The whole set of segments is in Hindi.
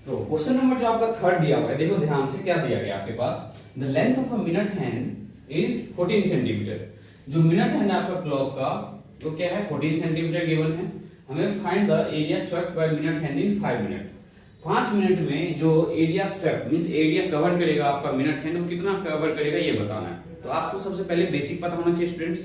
तो क्वेश्चन नंबर जो आपका थर्ड दिया हुआ है, देखो ध्यान से क्या दिया गया आपके पास, the length of a minute hand is 14 centimeter. जो मिनट हैंड आपका क्लॉक का वो क्या है 14 सेंटीमीटर गिवन है। हमें find the area swept by minute hand in 5 minute. 5 minute में जो area swept means area cover करेगा आपका मिनट हैंड, वो कितना कवर करेगा ये बताना है। तो आपको सबसे पहले बेसिक पता होना चाहिए स्टूडेंट्स,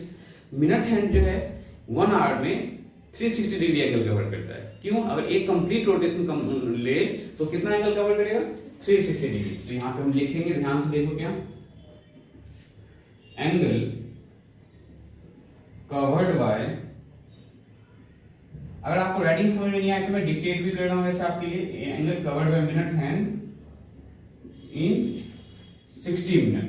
मिनट हैंड जो है 1 आवर में 360 डिग्री एंगल कवर करता है। क्यों? अगर एक कंप्लीट रोटेशन ले तो कितना एंगल कवर करेगा 360 डिग्री। तो यहां पे हम लिखेंगे, ध्यान से देखो क्या, एंगल कवर्ड बाय, अगर आपको राइटिंग समझ में नहीं आए तो मैं डिक्टेट भी कर रहा हूं वैसे आपके लिए, angle covered by minute hand in 60 minute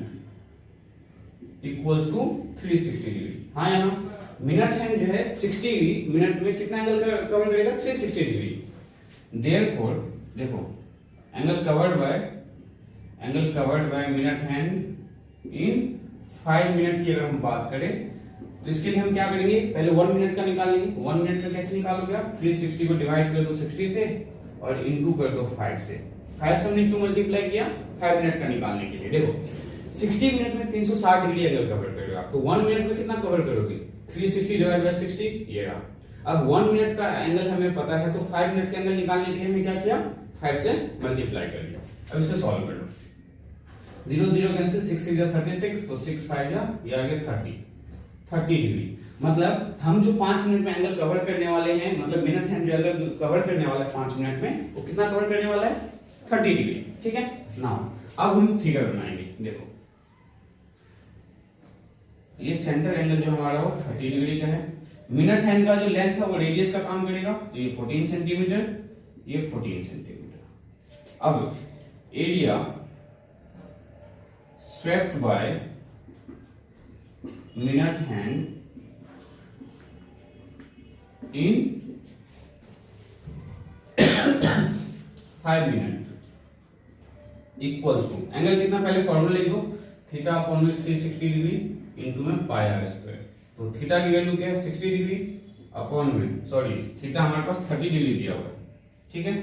equals to 360 degree. हाँ या ना? मिनट हैंड जो है 60 मिनट में कितना एंगल कवर करेगा 360 डिग्री। देयरफॉर देखो angle covered by minute hand in 5 minute की अगर हम बात करें तो इसके लिए हम क्या करेंगे, पहले 1 मिनट का निकालेंगे। 1 मिनट का कैसे निकालोगे आप, 360 को डिवाइड कर दो 60 से और इनटू कर दो 5 से। 5 से हमने 2 मल्टीप्लाई किया 5 मिनट का निकालने के लिए। देखो 60 मिनट में 360 डिग्री एंगल कवर करेगा, तो 1 मिनट में कितना कवर करोगे 360 डिवाइड बाय 60, ये रहा। अब 1 मिनट का एंगल हमें पता है तो 5 मिनट का एंगल निकालने के लिए हमने क्या किया, 5 से मल्टीप्लाई कर लिया। अब इसे सॉल्व कर लो, 0 0 कैंसिल, 6 6 जा 36, तो 6 5 जा ये आ गया 30 डिग्री। मतलब हम जो 5 मिनट में एंगल कवर करने वाले हैं, मतलब मिनट हैंड जो एंगल कवर करने वाला है 5 मिनट में, वो कितना कवर करने वाला है 30 डिग्री। ठीक है ना? अब हम फिगर बनाएंगे। देखो ये सेंटर एंगल जो हमारा वो 30 डिग्री का है। मिनट हैंड का जो लेंथ है वो रेडियस का काम करेगा, तो ये 14 सेंटीमीटर, ये 14 सेंटीमीटर। अब area swept by minute hand in 5 minute equals to, angle कितना पहले फॉर्मूला लिख दो, थीटा अपॉन में 360 डिग्री इनटू में पाई आर स्क्वायर। तो थीटा की वैल्यू क्या है 60 डिग्री अपॉन में, सॉरी थीटा हमारे पास 30 डिग्री दिया हुआ है। ठीक है,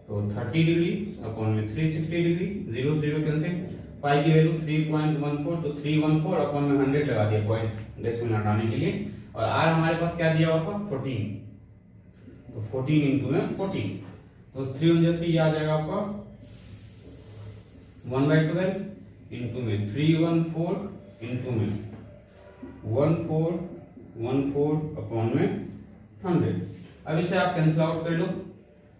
तो 30 डिग्री अपॉन में 360 डिग्री, 0 0 कैंसिल, पाई की वैल्यू 3.14, तो 314 अपॉन में 100 लगा दिया पॉइंट डेसिमल हटाने के लिए। और आर हमारे पास क्या दिया हुआ था 14, तो 14 इंटू में 14, तो 3 3 आ जाएगा आपका 1/12 इंटू में 314 इंटू में 1414 अपॉन में 100। अब इसे आप कैंसिल आउट कर लो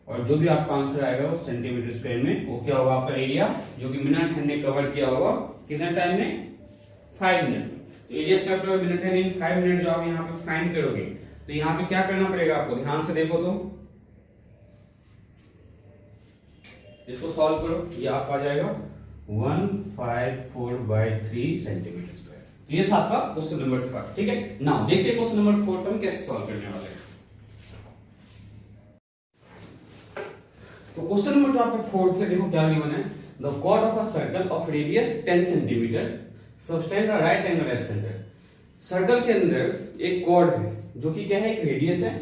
और जो भी आपका आंसर आएगा वो सेंटीमीटर स्क्वायर में, वो क्या होगा आपका एरिया जो कि मिनट हैंड ने कवर किया होगा कितने टाइम में 5 मिनट। तो area swept by minute hand in 5 minute जो आप यहाँ पे फाइंड करोगे, तो यहाँ पे क्या करना पड़ेगा आपको, ध्यान से देखो तो इसको सॉल्व करो, ये आपका आ जाएगा 154/3 सेंटीमीटर स्क्वायर। तो ये था आपका क्वेश्चन नंबर 3। ठीक है, नाउ देखते हैं क्वेश्चन नंबर 4 हम कैसे सॉल्व करने वाले हैं। तो क्वेश्चन नंबर जो आपका 4 है, देखो क्या गिवन है, the chord of a circle of radius 10 centimetre subtend a right angle at centre. Circle के अंदर एक कॉर्ड है जो कि क्या है, एक रेडियस है,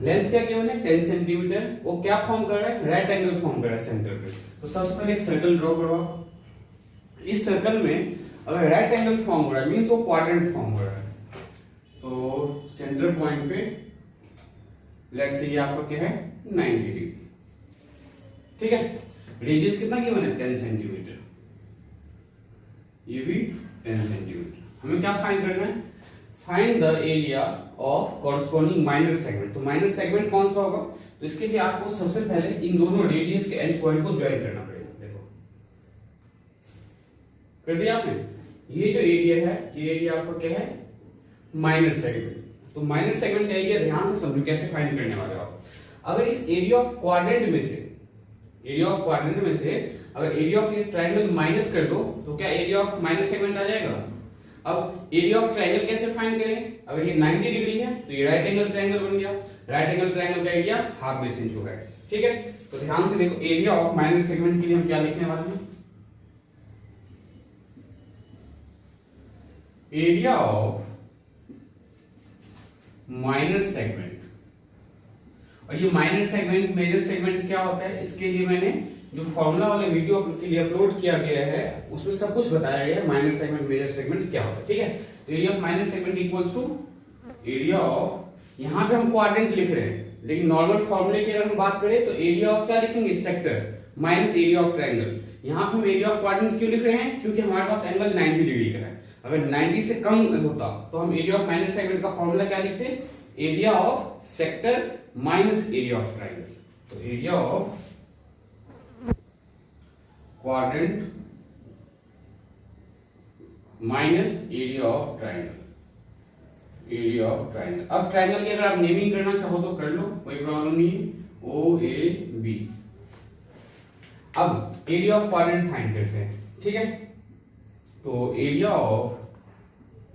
लेंथ क्या गिवन है 10 सेंटीमीटर, वो क्या फॉर्म कर रहा है, राइट एंगल फॉर्म कर रहा है सेंटर पे। तो सबसे पहले एक सर्कल ड्रॉ करो। इस सर्कल में अगर राइट एंगल फॉर्म हो रहा है मींस वो क्वाड्रेंट फॉर्म हो रहा है, तो सेंटर पॉइंट पे लेट्स से ये आपका क्या है 90 डिग्री। ठीक है, रेडियस कितना गिवन है 10 सेंटीमीटर, ये भी 10 सेंटीमीटर। हमें क्या फाइंड करना है, find the area of corresponding minor segment. तो माइनर सेगमेंट कौन सा होगा, तो इसके लिए आपको सबसे पहले इन दोनों रेडियस के एंड पॉइंट को ज्वाइन करना पड़ेगा। देखो कर दिया आपने, ये जो एरिया है ये एरिया आपका क्या है माइनर सेगमेंट। तो माइनर सेगमेंट का एरिया ध्यान से समझो कैसे फाइंड करने वाले हो आप। अगर इस एरिया ऑफ क्वाड्रेंट में से अगर एरिया ऑफ ये ट्रायंगल माइनस कर दो तो क्या एरिया ऑफ माइनर सेगमेंट आ जाएगा। अब एरिया ऑफ ट्रायंगल कैसे फाइंड करें, अगर ये 90 डिग्री है तो ये राइट एंगल ट्रायंगल बन गया, राइट एंगल ट्रायंगल का area half base into Heights. ठीक है, तो ध्यान से देखो एरिया ऑफ माइनर सेगमेंट के लिए हम क्या लिखने वाले हैं, एरिया ऑफ माइनर सेगमेंट और ये माइनर सेगमेंट मेजर सेगमेंट क्या होता है, इसके लिए मैंने जो फॉर्मूला वाले वीडियो के लिए अपलोड किया गया है उसमें सब कुछ बताया गया है माइनर सेगमेंट मेजर सेगमेंट क्या होता है, ठीक है। तो area of minor segment equals to area of, यहाँ पे हम क्वाड्रेंट लिख रहे हैं लेकिन नॉर्मल फॉर्मूले की अगर हम बात करें तो एरिया ऑफ क्या लिखेंगे, sector minus area of triangle. यहाँ पे हम एरिया ऑफ क्वाड्रेंट क्यों लिख रहे हैं, क्योंकि हमारे पास एंगल 90 डिग्री का है। अगर 90 से कम होता तो हम एरिया ऑफ माइनर सेगमेंट का फॉर्मूला क्या लिखते, area of sector minus area of triangle. तो area of quadrant minus area of triangle, area of triangle. अब ट्रायंगल की अगर आप नेमिंग करना चाहो तो कर लो, कोई प्रॉब्लम नहीं है, ओ ए बी। अब एरिया ऑफ क्वाड्रेंट फाइंड करते हैं, ठीक है। तो एरिया ऑफ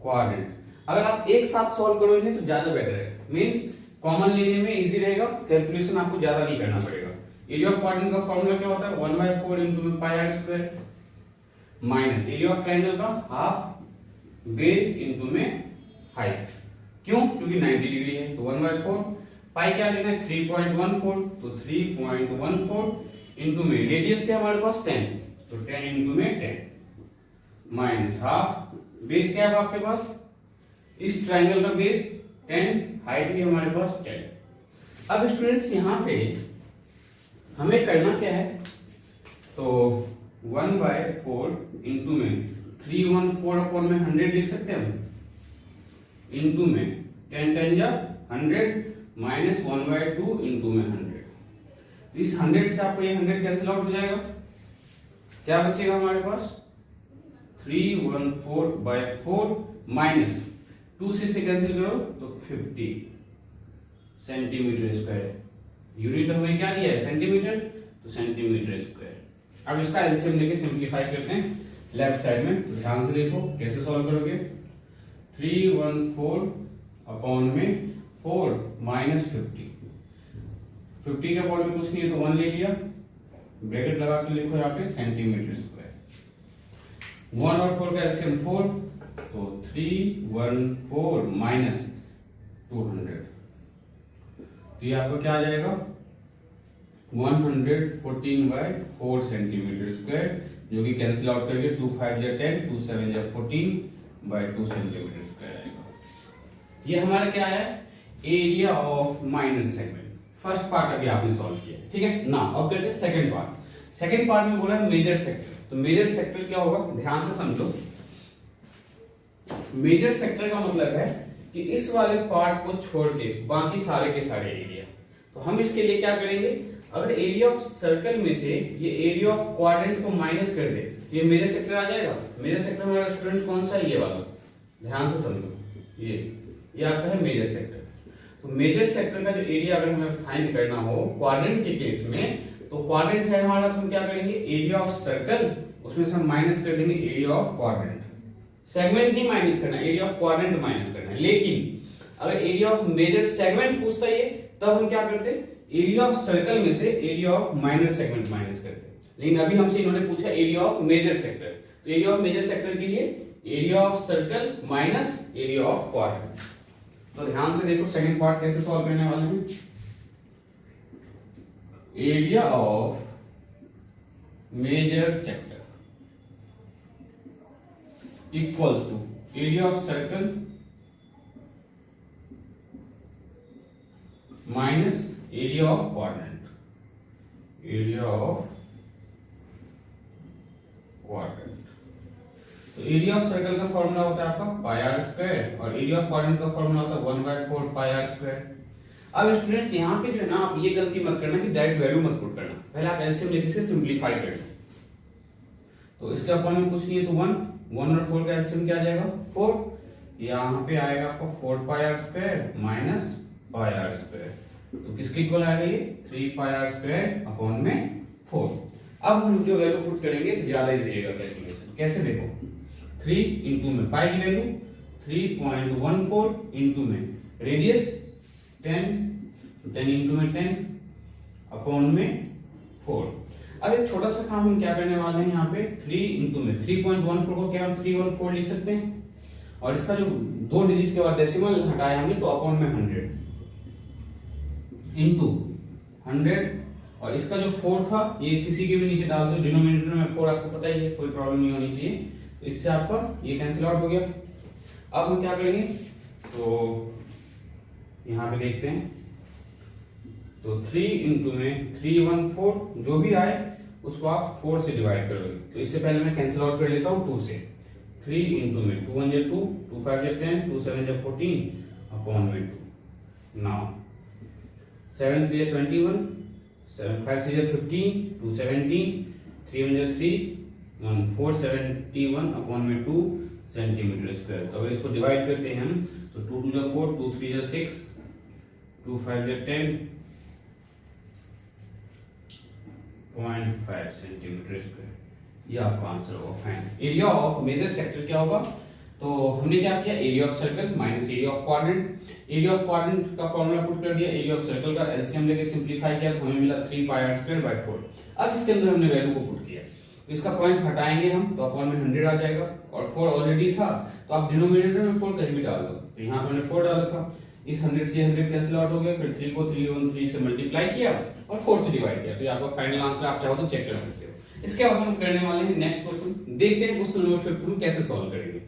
क्वाड्रेंट अगर आप एक साथ सॉल्व करोगे तो ज्यादा बेटर है, मींस कॉमन लेने में इजी रहेगा, कैलकुलेशन आपको ज्यादा नहीं करना पड़ेगा। एरिया ऑफ क्वाड्रेंट का फॉर्मूला क्या होता है, 1/4 into pi r square minus area of triangle का हाफ बेस इंटू में हाइट। क्यों, क्योंकि 90 डिग्री है तो 1/4, पाई क्या लेना है 3.14, तो 3.14 इंटू में रेडियस क्या हमारे पास 10, तो 10 इंटू में 10 माइनस हाफ बेस क्या है आपके पास, इस ट्रायंगल का बेस 10, हाइट भी हमारे पास 10। अब स्टूडेंट्स यहाँ पे हमें करना क्या है, तो 1/4 इंटू में 314 अपॉन में 100 लिख सकते हैं हम, इंटू में 10 10 जा 100 माइनस 1/2 इंटू में 100। इस 100 से आपको ये 100 कैंसिल आउट हो जाएगा, क्या बचेगा हमारे पास 314/4 माइनस 2 से कैंसिल करो तो 50 सेंटीमीटर स्क्वायर। यूनिट हमें क्या दिया है सेंटीमीटर, तो सेंटीमीटर स्क्वायर। अब इसका एलसीएम लेके सिंपलीफाई करते हैं लेफ्ट साइड में, तो ध्यान से देखो कैसे सॉल्व करोगे। 314 अपॉन में 4 माइनस 50 के अपॉन में कुछ नहीं है तो 1 ले लिया, ब्रैकेट लगा के लिखो यहाँ पे सेंटीमीटर स्क्वायर। 1 और 4 का एलसीएम 4, तो 314 माइनस 200, तो ये आपको क्या आ जाएगा 114/4 सेंटीमीटर स्क्वायर, जो कि कैंसिल आउट करके 2 5 जा 10, 2 7 जा 14/2 सेंटीमीटर स्क्वायर आएगा। ये हमारा क्या है area of minor segment. First part अभी आपने सॉल्व किया, ठीक है ना। अब करते हैं सेकंड पार्ट। सेकंड पार्ट में बोला है मेजर सेक्टर, तो मेजर सेक्टर क्या होगा ध्यान से समझो। मेजर सेक्टर का मतलब है कि इस वाले पार्ट को छोड़ के बाकी सारे के सारे एरिया। तो हम इसके लिए क्या करेंगे, अगर एरिया ऑफ सर्कल में से ये एरिया ऑफ क्वाड्रेंट को माइनस कर दे तो ये मेजर सेक्टर आ जाएगा। मेजर सेक्टर हमारा स्टूडेंट कौन सा है, ये वाला, ध्यान से समझो, ये आपका है मेजर सेक्टर। तो मेजर सेक्टर का जो एरिया अगर हमें फाइंड करना हो क्वाड्रेंट के केस में, तो क्वाड्रेंट है हमारा, तो हम क्या करेंगे एरिया ऑफ सर्कल, उसमें से हम माइनस कर देंगे एरिया ऑफ क्वाड्रेंट। सेगमेंट नहीं माइनस करना, एरिया ऑफ क्वाड्रेंट माइनस करना है। लेकिन अगर एरिया ऑफ मेजर सेगमेंट पूछता है तब हम क्या करते, एरिया ऑफ सर्कल में से area of minor segment minus करते। लेकिन अभी हमसे इन्होंने पूछा एरिया ऑफ मेजर सेक्टर, तो एरिया ऑफ मेजर सेक्टर के लिए area of circle minus area of quadrant. तो ध्यान से देखो सेकंड पार्ट कैसे सॉल्व करने वाले हैं। Area of major sector equals to area of circle minus area of quadrant, area of quadrant. तो एरिया ऑफ सर्कल का फॉर्मूला होता है आपका पाई आर स्क्वायर और एरिया ऑफ क्वाड्रेंट का फॉर्मूला होता है 1/4 पाई आर स्क्वायर। अब स्टूडेंट्स यहाँ पे जो है ना, आप ये गलती मत करना कि डायरेक्ट वैल्यू मत पुट करना, पहले आप एलसीएम लेके से सिंपलीफाई कर लो। तो इसके अपॉन में कुछ नहीं है तो 1 और 4 का एलसीएम क्या आ जाएगा 4, यहाँ पे आएगा आपका 4 pi r square minus pi r square, तो किसके इक्वल आएगा ये 3 पाई आर स्क्वायर अपॉन में 4। अब हम जो वैल्यू पुट करेंगे तो ज्यादा इजी रहेगा कैलकुलेशन। कैसे देखो 3 इंटू में पाई की वैल्यू 3.14 इंटू में रेडियस 10 इंटू में 10 अपॉन में 4। अब एक छोटा सा काम हम क्या करने वाले हैं यहाँ पे 3 इंटू में 3.14 को क्या हम 314 लिख सकते हैं, और इसका जो 2 डिजिट के बाद डेसिमल हटाया हमने तो अपॉन में 100। इंटू 100, और इसका जो 4 था ये किसी के भी नीचे डाल दो, डिनोमिनेटर में 4 आपको पता ही है, कोई प्रॉब्लम नहीं होनी चाहिए। तो इससे आपका ये कैंसिल आउट हो गया। अब हम क्या करेंगे, तो यहाँ पे देखते हैं, तो 3 इंटू में 3 1 4, जो भी आए उसको आप 4 से डिवाइड करोगे। तो इससे पहले मैं कैंसिल आउट कर लेता हूँ 2 से। 3 इंटू में 2 1 जा 2, 2 5 जा 10, 2 7 जा 14 अपॉन में 2। नाउ 7 3 जा 21, 7 5 6 जा 15, 2 17, 3 1 जा 3, 1 4 71 अपॉन में 2 सेंटीमीटर स्क्वायर। तो अगर इसको डिवाइड करते हैं हम, तो 2 2 जा 4, 2 3 जा 6, 2 5 जा 10, 0.5 सेंटीमीटर स्क्वायर। ये आपका आंसर होगा। Fine. Area of major sector क्या होगा, तो हमने क्या किया, area of circle minus area of quadrant. Area of quadrant का फॉर्मूला पुट कर दिया, एरिया ऑफ सर्कल का एलसीएम लेके सिंपलीफाई किया तो हमें मिला 3 पाई आर स्क्वायर बाय 4। अब इसके अंदर हमने वैल्यू को पुट किया, तो इसका पॉइंट हटाएंगे हम, तो अपॉन में 100 आ जाएगा, और 4 ऑलरेडी था तो आप डिनोमिनेटर में 4 कहीं भी डाल दो। तो यहाँ पे मैंने 4 डाला था, इस 100 से 100 कैंसिल आउट हो गया, फिर 3 को 3 1 3 से मल्टीप्लाई किया और 4 से डिवाइड किया। तो ये आपका फाइनल आंसर, आप चाहो तो चेक कर सकते हो। इसके बाद हम करने वाले हैं नेक्स्ट क्वेश्चन। देखते हैं क्वेश्चन नंबर 5 हम कैसे सॉल्व करेंगे।